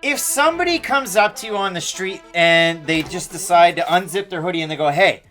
If somebody comes up to you on the street and they just decide to unzip their hoodie and they go, hey,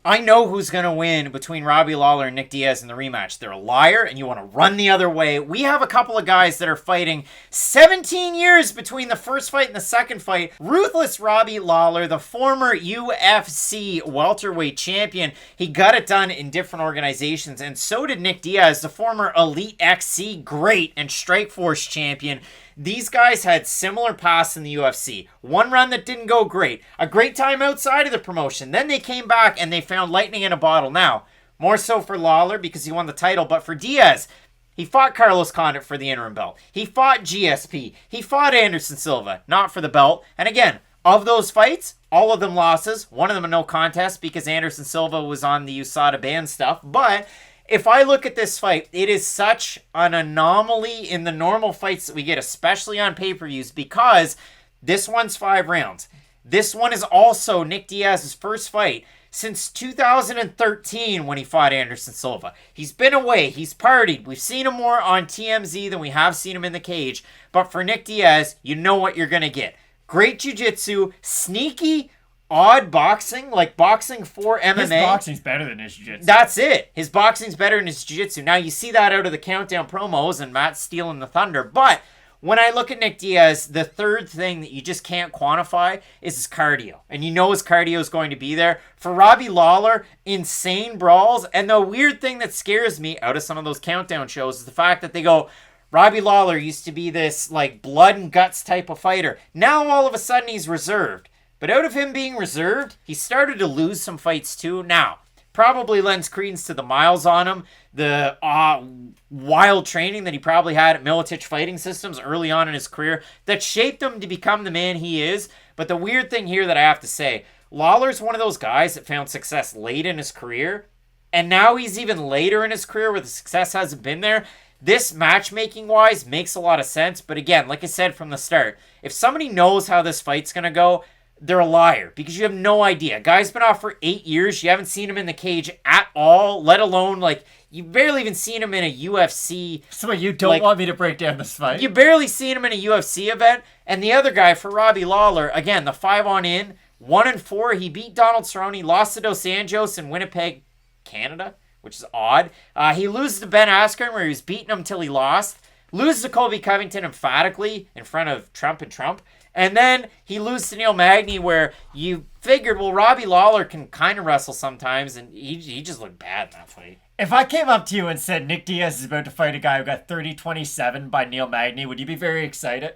I know who's going to win between Robbie Lawler and Nick Diaz in the rematch. They're a liar and you want to run the other way. We have a couple of guys that are fighting 17 years between the first fight and the second fight. Ruthless Robbie Lawler, the former UFC welterweight champion. He got it done in different organizations, and so did Nick Diaz, the former Elite XC great and Strikeforce champion. These guys had similar paths in the UFC. One run that didn't go great. A great time outside of the promotion. Then they came back and they found lightning in a bottle. Now, more so for Lawler because he won the title, but for Diaz, he fought Carlos Condit for the interim belt. He fought GSP. He fought Anderson Silva, not for the belt. And again, of those fights, all of them losses. One of them a no contest because Anderson Silva was on the USADA ban stuff. But if I look at this fight, it is such an anomaly in the normal fights that we get, especially on pay-per-views, because this one's 5 rounds. This one is also Nick Diaz's first fight since 2013 when he fought Anderson Silva. He's been away. He's partied. We've seen him more on TMZ than we have seen him in the cage. But for Nick Diaz, you know what you're going to get. Great jiu-jitsu, sneaky, odd boxing, like boxing for MMA. His boxing's better than his jiu-jitsu. That's it. His boxing's better than his jiu-jitsu. Now, you see that out of the Countdown promos and Matt stealing the thunder. But when I look at Nick Diaz, the third thing that you just can't quantify is his cardio. And you know his cardio is going to be there. For Robbie Lawler, insane brawls. And the weird thing that scares me out of some of those Countdown shows is the fact that they go, Robbie Lawler used to be this like blood and guts type of fighter. Now all of a sudden he's reserved. But out of him being reserved, he started to lose some fights too. Now, probably lends credence to the miles on him, the wild training that he probably had at Militich Fighting Systems early on in his career that shaped him to become the man he is. But the weird thing here that I have to say, Lawler's one of those guys that found success late in his career, and now he's even later in his career where the success hasn't been there. This matchmaking-wise makes a lot of sense, but again, like I said from the start, if somebody knows how this fight's going to go, they're a liar because you have no idea. Guy's been off for 8 years. You haven't seen him in the cage at all, let alone, like, you barely even seen him in a UFC. So you don't want me to break down this fight? You barely seen him in a UFC event. And the other guy, for Robbie Lawler, again, the 5-on-in, 1-4. He beat Donald Cerrone, lost to Dos Anjos in Winnipeg, Canada, which is odd. He loses to Ben Askren where he was beating him until he lost. Loses to Colby Covington emphatically in front of Trump and Trump. And then he loses to Neil Magny where you figured, well, Robbie Lawler can kind of wrestle sometimes, and he just looked bad in that fight. If I came up to you and said Nick Diaz is about to fight a guy who got 30-27 by Neil Magny, would you be very excited?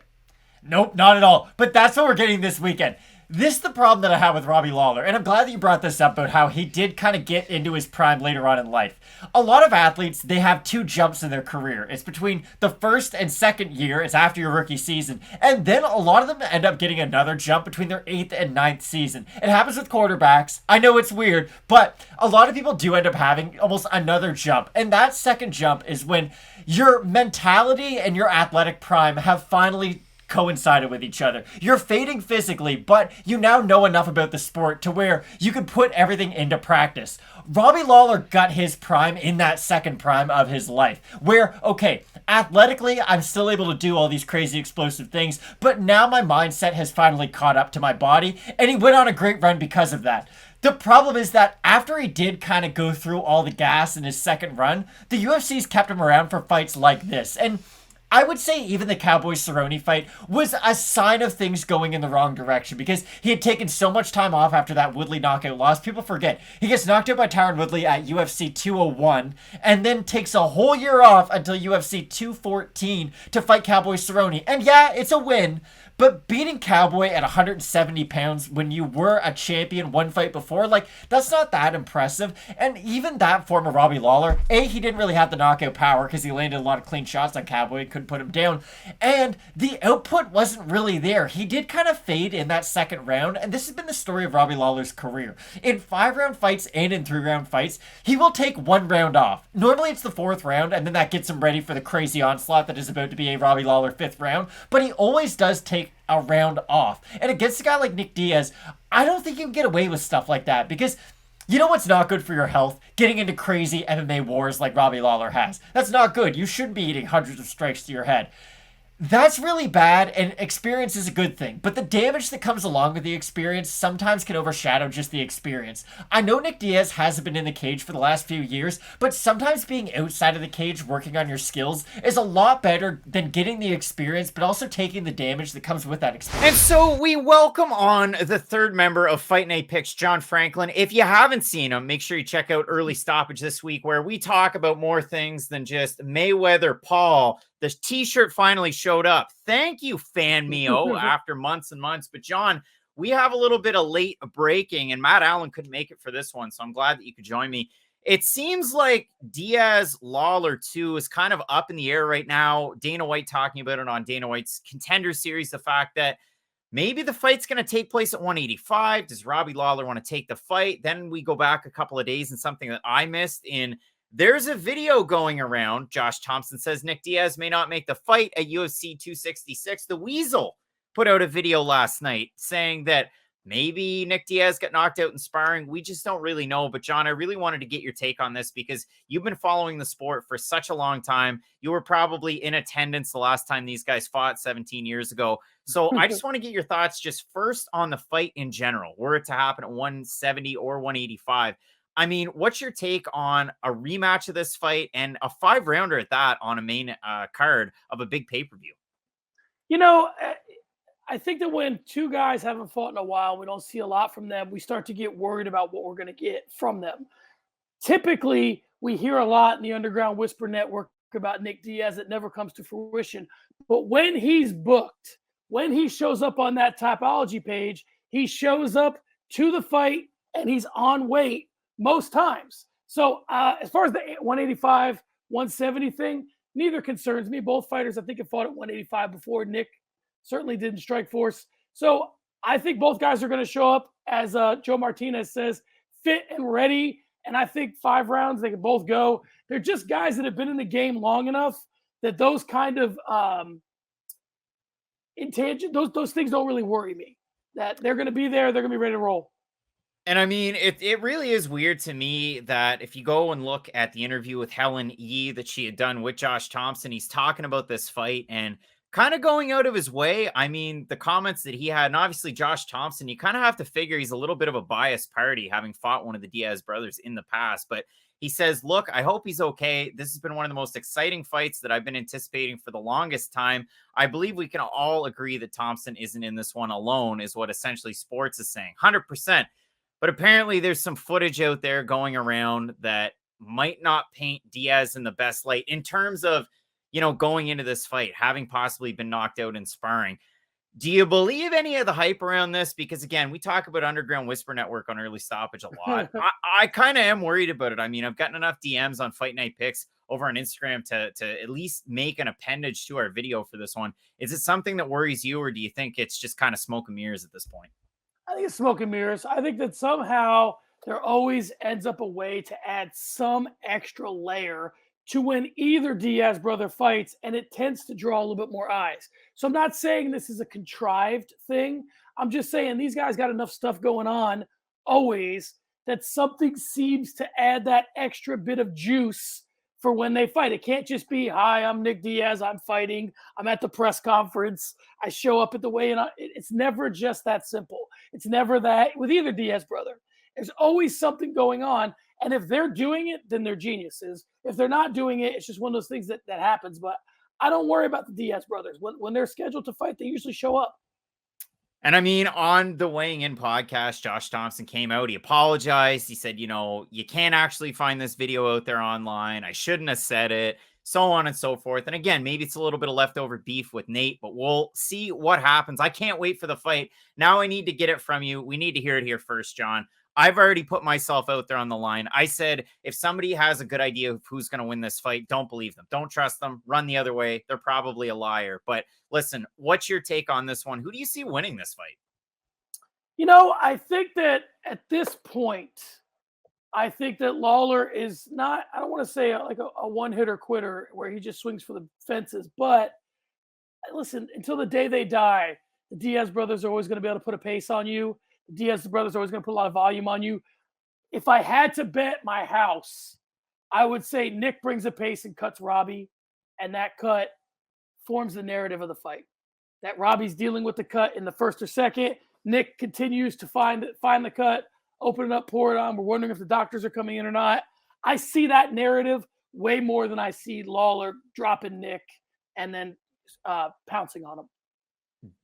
Nope, not at all. But that's what we're getting this weekend. This is the problem that I have with Robbie Lawler, and I'm glad that you brought this up about how he did kind of get into his prime later on in life. A lot of athletes, they have 2 jumps in their career. It's between the first and second year, it's after your rookie season, and then a lot of them end up getting another jump between their 8th and 9th season. It happens with quarterbacks. I know it's weird, but a lot of people do end up having almost another jump, and that second jump is when your mentality and your athletic prime have finally coincided with each other. You're fading physically, but you now know enough about the sport to where you can put everything into practice. Robbie Lawler got his prime in that second prime of his life, where, okay, athletically, I'm still able to do all these crazy explosive things, but now my mindset has finally caught up to my body, and he went on a great run because of that. The problem is that after he did kind of go through all the gas in his second run, the UFC's kept him around for fights like this, and I would say even the Cowboy-Cerrone fight was a sign of things going in the wrong direction because he had taken so much time off after that Woodley knockout loss. People forget. He gets knocked out by Tyron Woodley at UFC 201 and then takes a whole year off until UFC 214 to fight Cowboy-Cerrone. And yeah, it's a win, but beating Cowboy at 170 pounds when you were a champion one fight before, like, that's not that impressive. And even that form of Robbie Lawler, he didn't really have the knockout power because he landed a lot of clean shots on Cowboy and couldn't put him down. And the output wasn't really there. He did kind of fade in that second round, and this has been the story of Robbie Lawler's career. In 5-round fights and in 3-round fights, he will take 1 round off. Normally it's the 4th round, and then that gets him ready for the crazy onslaught that is about to be a Robbie Lawler 5th round, but he always does take a round off. And against a guy like Nick Diaz, I don't think you can get away with stuff like that because you know what's not good for your health? Getting into crazy MMA wars like Robbie Lawler has. That's not good. You shouldn't be eating hundreds of strikes to your head. That's really bad, and experience is a good thing. But the damage that comes along with the experience sometimes can overshadow just the experience. I know Nick Diaz hasn't been in the cage for the last few years, but sometimes being outside of the cage working on your skills is a lot better than getting the experience, but also taking the damage that comes with that experience. And so we welcome on the third member of Fight Night Picks, John Franklin. If you haven't seen him, make sure you check out Early Stoppage this week, where we talk about more things than just Mayweather Paul. The t-shirt finally showed up. Thank you, Fan Mio, after months and months. But John, we have a little bit of late breaking, and Matt Allen couldn't make it for this one, so I'm glad that you could join me. It seems like Diaz Lawler 2 is kind of up in the air right now. Dana White talking about it on Dana White's Contender Series, the fact that maybe the fight's going to take place at 185. Does Robbie Lawler want to take the fight? Then we go back a couple of days and something that I missed in. There's a video going around. Josh Thompson says Nick Diaz may not make the fight at UFC 266. The Weasel put out a video last night saying that maybe Nick Diaz got knocked out in sparring. We just don't really know. But John, I really wanted to get your take on this because you've been following the sport for such a long time. You were probably in attendance the last time these guys fought 17 years ago. So I just want to get your thoughts just first on the fight in general. Were it to happen at 170 or 185? I mean, what's your take on a rematch of this fight and a 5-rounder at that on a main card of a big pay-per-view? You know, I think that when two guys haven't fought in a while, we don't see a lot from them. We start to get worried about what we're going to get from them. Typically, we hear a lot in the Underground Whisper Network about Nick Diaz that never comes to fruition. But when he's booked, when he shows up on that Topology page, he shows up to the fight and he's on weight most times. So as far as the 185, 170 thing, neither concerns me. Both fighters, I think, have fought at 185 before. Nick certainly didn't strike force. So I think both guys are going to show up, as Joe Martinez says, fit and ready. And I think 5 rounds, they can both go. They're just guys that have been in the game long enough that those kind of intangible, those things don't really worry me. That they're going to be there, they're going to be ready to roll. And I mean, it really is weird to me that if you go and look at the interview with Helen Yee that she had done with Josh Thompson, he's talking about this fight and kind of going out of his way. I mean, the comments that he had, and obviously Josh Thompson, you kind of have to figure he's a little bit of a biased party, having fought one of the Diaz brothers in the past. But he says, look, I hope he's okay. This has been one of the most exciting fights that I've been anticipating for the longest time. I believe we can all agree that Thompson isn't in this one alone, is what essentially Sports is saying. 100%. But apparently there's some footage out there going around that might not paint Diaz in the best light in terms of, you know, going into this fight, having possibly been knocked out in sparring. Do you believe any of the hype around this? Because, again, we talk about Underground Whisper Network on Early Stoppage a lot. I kind of am worried about it. I mean, I've gotten enough DMs on Fight Night Picks over on Instagram to at least make an appendage to our video for this one. Is it something that worries you, or do you think it's just kind of smoke and mirrors at this point? I think it's smoke and mirrors. I think that somehow there always ends up a way to add some extra layer to when either Diaz brother fights, and it tends to draw a little bit more eyes. So I'm not saying this is a contrived thing. I'm just saying these guys got enough stuff going on always that something seems to add that extra bit of juice for when they fight. It can't just be, hi, I'm Nick Diaz, I'm fighting, I'm at the press conference, I show up at the weigh-in. It's never just that simple. It's never that with either Diaz brother. There's always something going on, and if they're doing it, then they're geniuses. If they're not doing it, it's just one of those things that happens. But I don't worry about the Diaz brothers. When they're scheduled to fight, they usually show up. And I mean, on the Weighing In podcast, Josh Thompson came out. He apologized. He said, you know, you can't actually find this video out there online. I shouldn't have said it, so on and so forth. And again, maybe it's a little bit of leftover beef with Nate, but we'll see what happens. I can't wait for the fight. Now I need to get it from you. We need to hear it here first, John. I've already put myself out there on the line. I said, if somebody has a good idea of who's going to win this fight, don't believe them. Don't trust them. Run the other way. They're probably a liar. But listen, what's your take on this one? Who do you see winning this fight? You know, I think that at this point, I think that Lawler is not, I don't want to say like a one-hitter quitter where he just swings for the fences. But listen, until the day they die, the Diaz brothers are always going to be able to put a pace on you. The Diaz brothers are always going to put a lot of volume on you. If I had to bet my house, I would say Nick brings a pace and cuts Robbie, and that cut forms the narrative of the fight. That Robbie's dealing with the cut in the first or second. Nick continues to find the cut, open it up, pour it on. We're wondering if the doctors are coming in or not. I see that narrative way more than I see Lawler dropping Nick and then pouncing on him.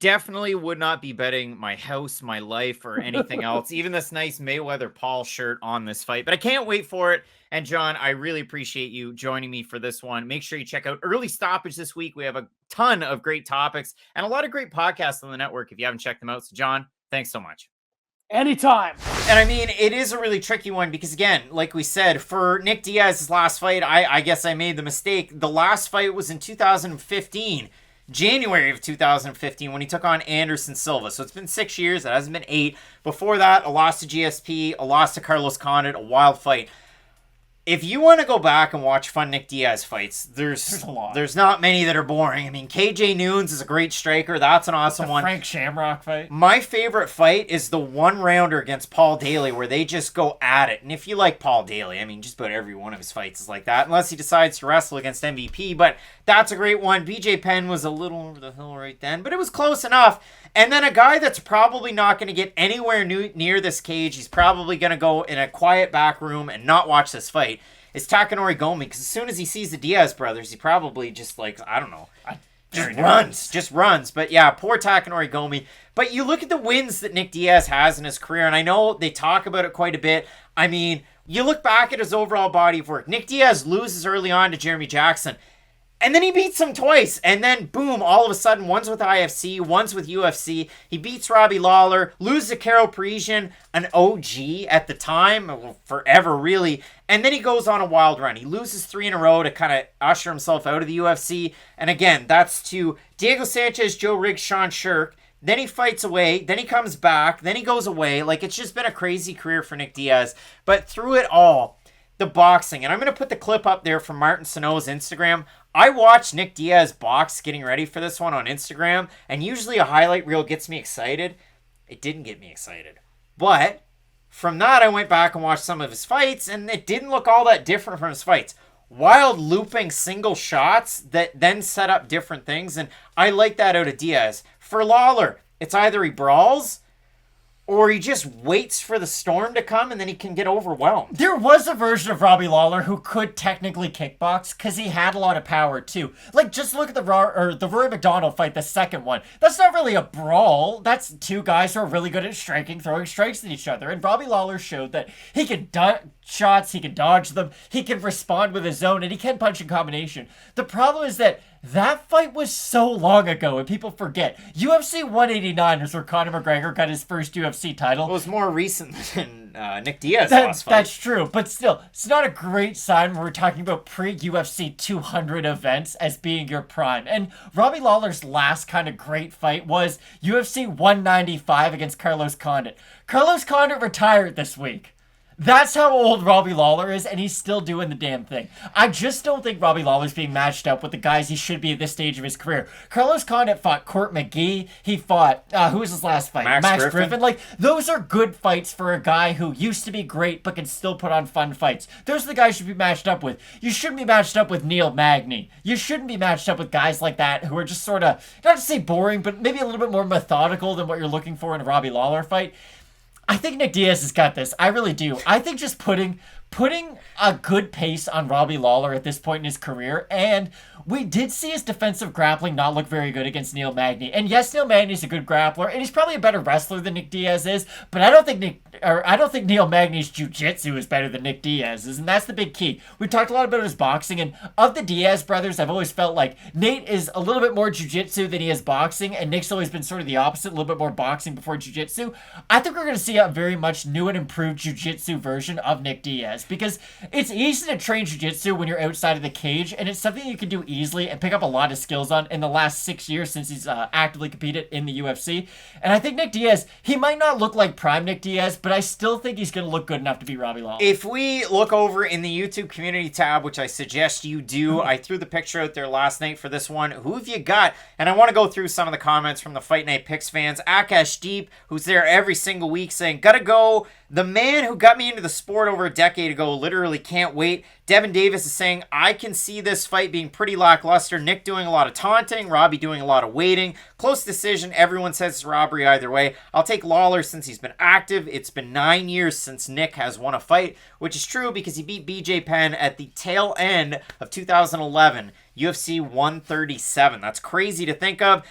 Definitely would not be betting my house, my life, or anything else, even this nice Mayweather Paul shirt on this fight. But I can't wait for it. And John, I really appreciate you joining me for this one. Make sure you check out Early Stoppage this week. We have a ton of great topics and a lot of great podcasts on the network if you haven't checked them out. So John, thanks so much. Anytime. And I mean, it is a really tricky one because, again, like we said, for Nick Diaz's last fight, I guess I made the mistake. The last fight was in 2015. January of 2015 when he took on Anderson Silva. So it's been 6 years. It hasn't been 8. Before that, a loss to GSP, a loss to Carlos Condit, a wild fight. If you want to go back and watch fun Nick Diaz fights, there's a lot. There's not many that are boring. I mean, KJ Noons is a great striker. That's an awesome one. Frank Shamrock fight. My favorite fight is the one-rounder against Paul Daly where they just go at it. And if you like Paul Daly, I mean, just about every one of his fights is like that, unless he decides to wrestle against MVP. But that's a great one. BJ Penn was a little over the hill right then, but it was close enough. And then a guy that's probably not going to get anywhere near this cage, he's probably going to go in a quiet back room and not watch this fight, is Takanori Gomi. Because as soon as he sees the Diaz brothers, he probably just like, I don't know, just runs. But yeah, poor Takanori Gomi. But you look at the wins that Nick Diaz has in his career, and I know they talk about it quite a bit. I mean, you look back at his overall body of work. Nick Diaz loses early on to Jeremy Jackson. And then he beats him twice. And then, boom, all of a sudden, one's with IFC, one's with UFC. He beats Robbie Lawler, loses to Karo Parisian, an OG at the time, forever, really. And then he goes on a wild run. He loses 3 in a row to kind of usher himself out of the UFC. And again, that's to Diego Sanchez, Joe Riggs, Sean Shirk. Then he fights away. Then he comes back. Then he goes away. Like, it's just been a crazy career for Nick Diaz. But through it all, the boxing, and I'm going to put the clip up there from Martin Sano's Instagram. I watched Nick Diaz box getting ready for this one on Instagram, and usually a highlight reel gets me excited. It didn't get me excited. But from that, I went back and watched some of his fights, and it didn't look all that different from his fights. Wild looping single shots that then set up different things, and I like that out of Diaz. For Lawler, it's either he brawls or he just waits for the storm to come and then he can get overwhelmed. There was a version of Robbie Lawler who could technically kickbox because he had a lot of power too. Like, just look at the Rory McDonald fight, the second one. That's not really a brawl. That's two guys who are really good at striking, throwing strikes at each other. And Robbie Lawler showed that he can duck shots, he can dodge them, he can respond with his own, and he can punch in combination. The problem is that fight was so long ago, and people forget. UFC 189 is where Conor McGregor got his first UFC title. It was more recent than Nick Diaz's last fight. That's true, but still, it's not a great sign when we're talking about pre-UFC 200 events as being your prime. And Robbie Lawler's last kind of great fight was UFC 195 against Carlos Condit. Carlos Condit retired this week. That's how old Robbie Lawler is, and he's still doing the damn thing. I just don't think Robbie Lawler's being matched up with the guys he should be at this stage of his career. Carlos Condit fought Court McGee. He fought, who was his last fight? Max Griffin. Like, those are good fights for a guy who used to be great but can still put on fun fights. Those are the guys you should be matched up with. You shouldn't be matched up with Neil Magny. You shouldn't be matched up with guys like that who are just sort of, not to say boring, but maybe a little bit more methodical than what you're looking for in a Robbie Lawler fight. I think Nick Diaz has got this. I really do. I think just putting a good pace on Robbie Lawler at this point in his career, and we did see his defensive grappling not look very good against Neil Magny. And yes, Neil Magny's a good grappler, and he's probably a better wrestler than Nick Diaz is, but I don't think Neil Magny's jiu-jitsu is better than Nick Diaz's, and that's the big key. We talked a lot about his boxing, and of the Diaz brothers, I've always felt like Nate is a little bit more jiu-jitsu than he is boxing, and Nick's always been sort of the opposite, a little bit more boxing before jiu-jitsu. I think we're going to see a very much new and improved jiu-jitsu version of Nick Diaz, because it's easy to train jiu-jitsu when you're outside of the cage, and it's something you can do easily and pick up a lot of skills on in the last 6 years since he's actively competed in the UFC. And I think Nick Diaz, he might not look like prime Nick Diaz, but I still think he's going to look good enough to beat Robbie Lawler. If we look over in the YouTube community tab, which I suggest you do, I threw the picture out there last night for this one. Who have you got? And I want to go through some of the comments from the Fight Night Picks fans. Akash Deep, who's there every single week, saying, gotta go. The man who got me into the sport over a decade ago literally can't wait Devin Davis is saying, I can see this fight being pretty lackluster. Nick doing a lot of taunting, Robbie doing a lot of waiting. Close decision. Everyone says it's robbery either way. I'll take Lawler since he's been active. It's been 9 years since Nick has won a fight, which is true because he beat BJ Penn at the tail end of 2011. UFC 137. That's crazy to think of.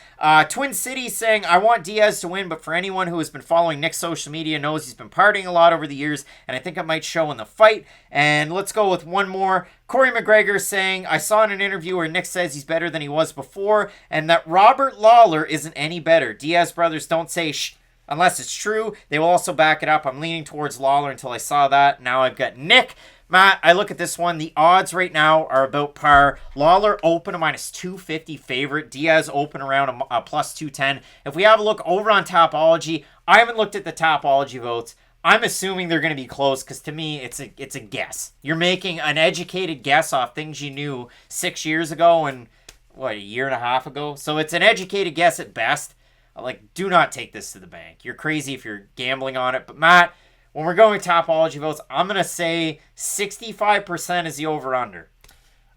Twin Cities saying, I want Diaz to win, but for anyone who has been following Nick's social media knows he's been partying a lot over the years, and I think it might show in the fight. And let's go with one more. Corey McGregor saying, I saw in an interview where Nick says he's better than he was before, and that Robert Lawler isn't any better. Diaz brothers don't say shh unless it's true. They will also back it up. I'm leaning towards Lawler until I saw that. Now I've got Nick. Matt, I look at this one. The odds right now are about par. Lawler open a minus 250 favorite. Diaz open around a plus 210. If we have a look over on Tapology, I haven't looked at the Tapology votes. I'm assuming they're going to be close because to me, it's a guess. You're making an educated guess off things you knew 6 years ago and, a year and a half ago? So it's an educated guess at best. Do not take this to the bank. You're crazy if you're gambling on it. But Matt, when we're going Tapology votes, I'm going to say 65% is the over-under.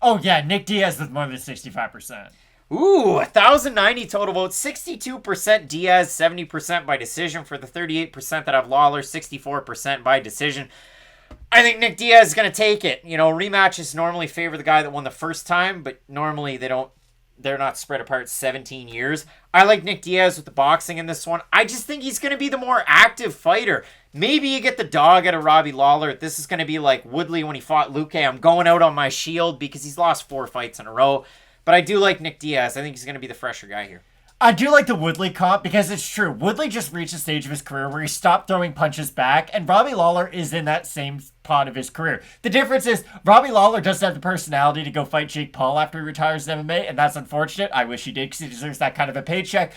Oh, yeah, Nick Diaz with more than 65%. Ooh, 1,090 total votes. 62% Diaz, 70% by decision for the 38% that have Lawler, 64% by decision. I think Nick Diaz is going to take it. Rematches normally favor the guy that won the first time, but normally they're not spread apart 17 years. I like Nick Diaz with the boxing in this one. I just think he's going to be the more active fighter. Maybe you get the dog out of Robbie Lawler. This is going to be like Woodley when he fought Luque. I'm going out on my shield because he's lost 4 fights in a row. But I do like Nick Diaz. I think he's going to be the fresher guy here. I do like the Woodley comp because it's true. Woodley just reached a stage of his career where he stopped throwing punches back, and Robbie Lawler is in that same part of his career. The difference is Robbie Lawler doesn't have the personality to go fight Jake Paul after he retires in MMA, and that's unfortunate. I wish he did because he deserves that kind of a paycheck.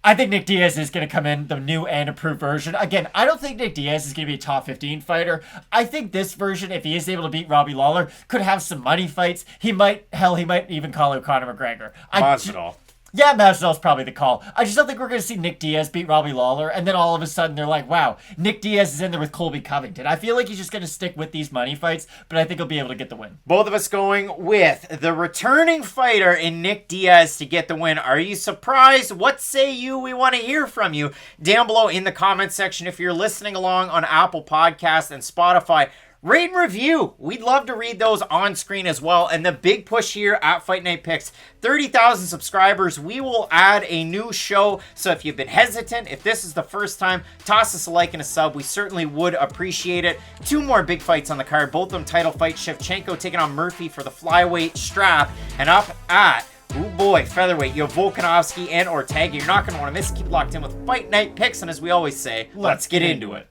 I think Nick Diaz is going to come in the new and improved version. Again, I don't think Nick Diaz is going to be a top 15 fighter. I think this version, if he is able to beat Robbie Lawler, could have some money fights. He might even call out Conor McGregor. Masvidal. Yeah, Masvidal's probably the call. I just don't think we're going to see Nick Diaz beat Robbie Lawler, and then all of a sudden they're like, wow, Nick Diaz is in there with Colby Covington. I feel like he's just going to stick with these money fights, but I think he'll be able to get the win. Both of us going with the returning fighter in Nick Diaz to get the win. Are you surprised? What say you? We want to hear from you down below in the comment section. If you're listening along on Apple Podcasts and Spotify, rate and review. We'd love to read those on screen as well. And the big push here at Fight Night Picks, 30,000 subscribers. We will add a new show. So if you've been hesitant, if this is the first time, toss us a like and a sub. We certainly would appreciate it. 2 more big fights on the card. Both of them title fight. Shevchenko taking on Murphy for the flyweight strap. And up at, oh boy, featherweight, you have Volkanovski and Ortega. You're not going to want to miss it. Keep locked in with Fight Night Picks. And as we always say, let's get into it.